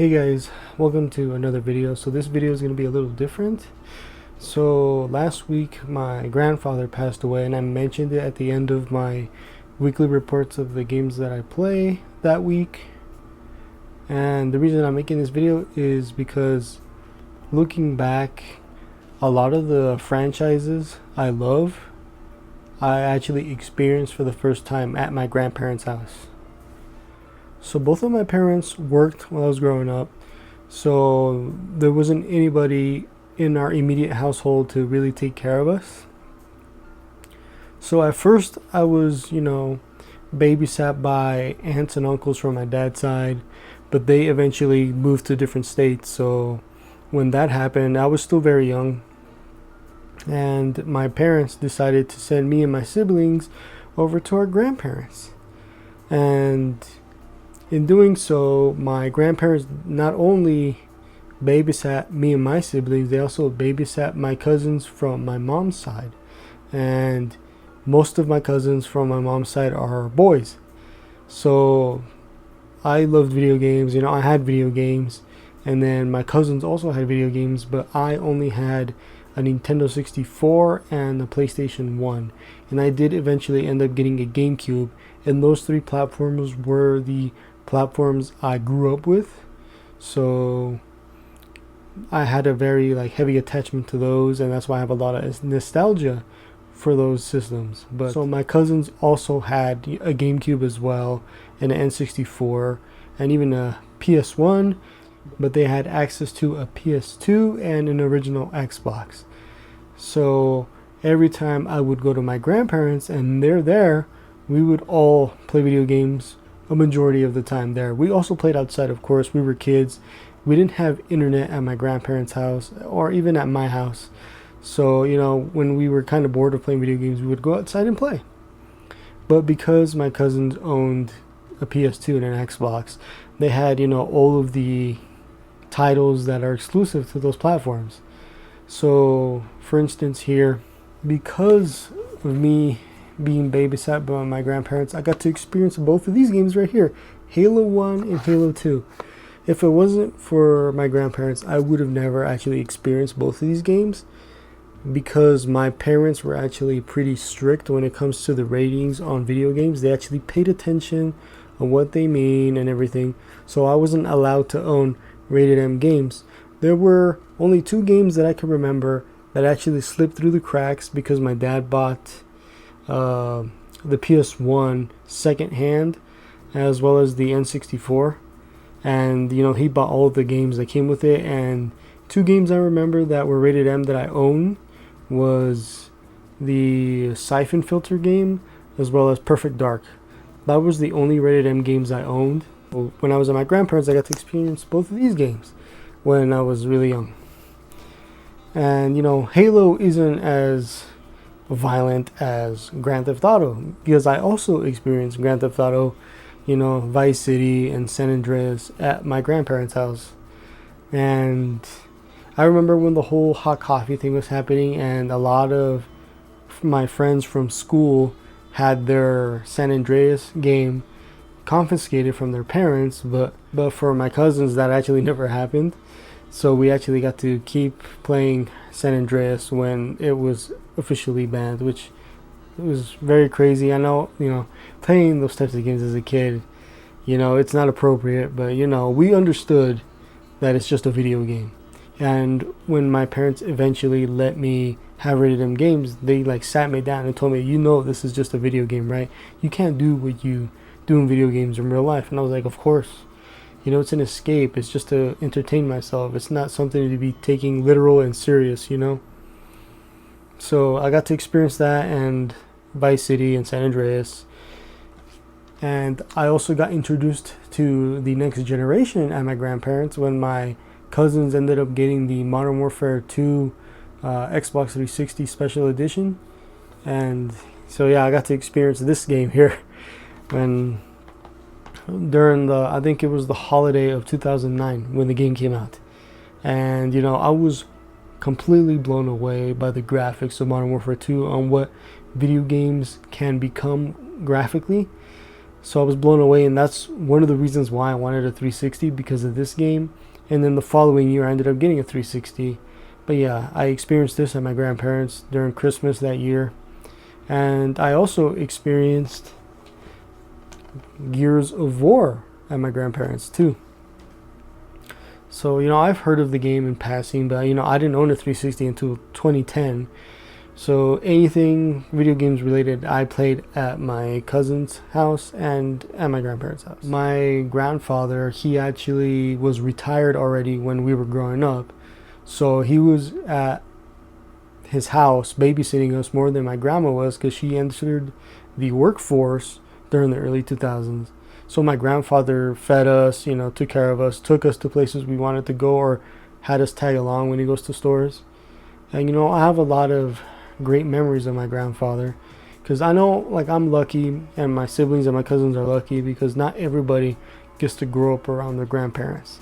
Hey guys, welcome to another video. So this video is going to be a little different. So last week my grandfather passed away, and I mentioned it at the end of my weekly reports of the games that I play that week. And the reason I'm making this video is because looking back, a lot of the franchises I love, I actually experienced for the first time at my grandparents' house. So both of my parents worked while I was growing up, so there wasn't anybody in our immediate household to really take care of us. So at first I was, babysat by aunts and uncles from my dad's side, but they eventually moved to different states. So when that happened, I was still very young, and my parents decided to send me and my siblings over to our grandparents. And in doing so, my grandparents not only babysat me and my siblings, they also babysat my cousins from my mom's side. And most of my cousins from my mom's side are boys. So I loved video games. I had video games. And then my cousins also had video games, but I only had a Nintendo 64 and a PlayStation 1. And I did eventually end up getting a GameCube. And those three platforms were the platforms I grew up with, so I had a very heavy attachment to those, and that's why I have a lot of nostalgia for those systems. But so my cousins also had a GameCube as well, and an N64, and even a PS1, but they had access to a PS2 and an original Xbox. So every time I would go to my grandparents and they're there, we would all play video games a majority of the time there. We also played outside, of course. We were kids. We didn't have internet at my grandparents' house or even at my house. So, when we were kind of bored of playing video games, we would go outside and play. But because my cousins owned a PS2 and an Xbox, they had, all of the titles that are exclusive to those platforms. So, for instance, here, because of me being babysat by my grandparents, I got to experience both of these games right here, Halo 1 and Halo 2. If it wasn't for my grandparents, I would have never actually experienced both of these games, because my parents were actually pretty strict when it comes to the ratings on video games. They actually paid attention on what they mean and everything, so I wasn't allowed to own rated M games. There were only 2 games that I can remember that actually slipped through the cracks because my dad bought the PS1 secondhand, as well as the N64, and he bought all of the games that came with it. And 2 games I remember that were rated M that I own was the Siphon Filter game as well as Perfect Dark. That was the only rated M games I owned. When I was at my grandparents, I got to experience both of these games when I was really young. And Halo isn't as violent as Grand Theft Auto, because I also experienced Grand Theft Auto, Vice City and San Andreas at my grandparents' house. And I remember when the whole hot coffee thing was happening, and a lot of my friends from school had their San Andreas game confiscated from their parents, but for my cousins that actually never happened. So we actually got to keep playing San Andreas when it was officially banned, which was very crazy. I know, playing those types of games as a kid, it's not appropriate, but we understood that it's just a video game. And when my parents eventually let me have rated M games, they sat me down and told me, this is just a video game, right? You can't do what you do in video games in real life. And I was like, of course. It's an escape. It's just to entertain myself. It's not something to be taking literal and serious, So I got to experience that, and Vice City and San Andreas. And I also got introduced to the next generation at my grandparents when my cousins ended up getting the Modern Warfare 2 Xbox 360 Special Edition. And so yeah, I got to experience this game here during I think it was the holiday of 2009 when the game came out. And I was completely blown away by the graphics of Modern Warfare 2, on what video games can become graphically. So I was blown away, and that's one of the reasons why I wanted a 360, because of this game. And then the following year I ended up getting a 360. But yeah, I experienced this at my grandparents during Christmas that year. And I also experienced Gears of War at my grandparents too. So, I've heard of the game in passing, but, I didn't own a 360 until 2010. So anything video games related, I played at my cousin's house and at my grandparents' house. My grandfather, he actually was retired already when we were growing up. So he was at his house babysitting us more than my grandma was, because she entered the workforce during the early 2000s. So my grandfather fed us, took care of us, took us to places we wanted to go, or had us tag along when he goes to stores. And I have a lot of great memories of my grandfather, because I know, like, I'm lucky, and my siblings and my cousins are lucky, because not everybody gets to grow up around their grandparents.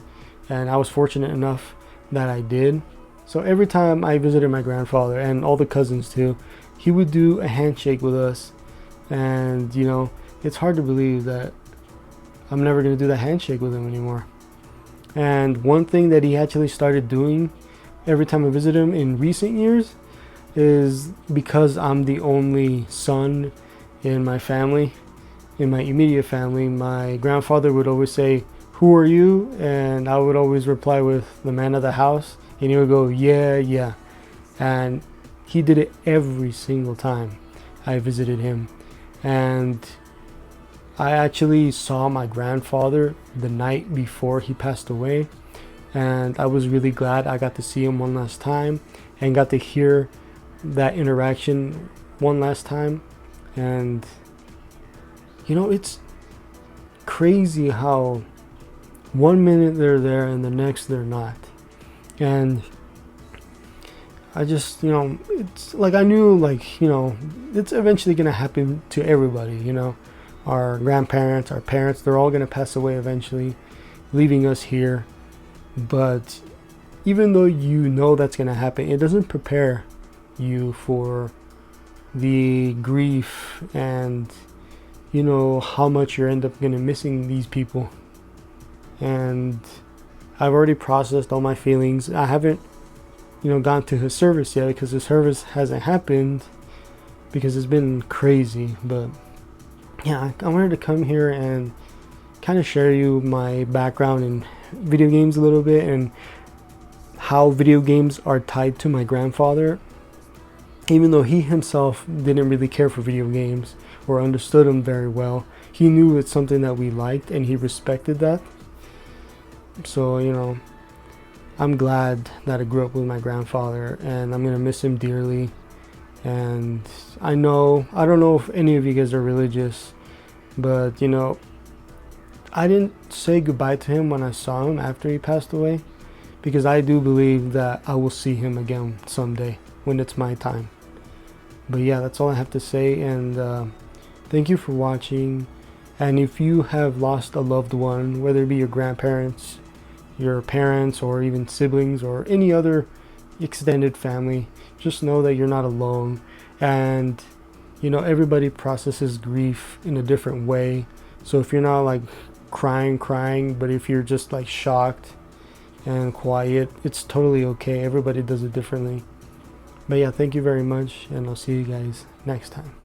And I was fortunate enough that I did. So every time I visited my grandfather, and all the cousins too, he would do a handshake with us. And it's hard to believe that I'm never going to do that handshake with him anymore. And one thing that he actually started doing every time I visit him in recent years is, because I'm the only son in my family, in my immediate family, my grandfather would always say, "Who are you?" And I would always reply with, "The man of the house." And he would go, "Yeah, yeah." And he did it every single time I visited him. And I actually saw my grandfather the night before he passed away, and I was really glad I got to see him one last time and got to hear that interaction one last time. And it's crazy how one minute they're there and the next they're not. And I just, it's like, I knew, like, it's eventually gonna happen to everybody. Our grandparents, our parents, they're all gonna pass away eventually, leaving us here. But even though that's gonna happen, it doesn't prepare you for the grief and how much you end up gonna missing these people. And I've already processed all my feelings. I haven't gone to his service yet, because his service hasn't happened, because it's been crazy. But yeah, I wanted to come here and kind of share you my background in video games a little bit, and how video games are tied to my grandfather. Even though he himself didn't really care for video games or understood them very well, he knew it's something that we liked, and he respected that. So, I'm glad that I grew up with my grandfather, and I'm gonna miss him dearly. And I don't know if any of you guys are religious, but I didn't say goodbye to him when I saw him after he passed away, because I do believe that I will see him again someday when it's my time. But yeah, that's all I have to say, and thank you for watching. And if you have lost a loved one, whether it be your grandparents, your parents, or even siblings, or any other extended family, just know that you're not alone. And everybody processes grief in a different way. So if you're not like crying, but if you're just like shocked and quiet, it's totally okay. Everybody does it differently. But yeah, thank you very much, and I'll see you guys next time.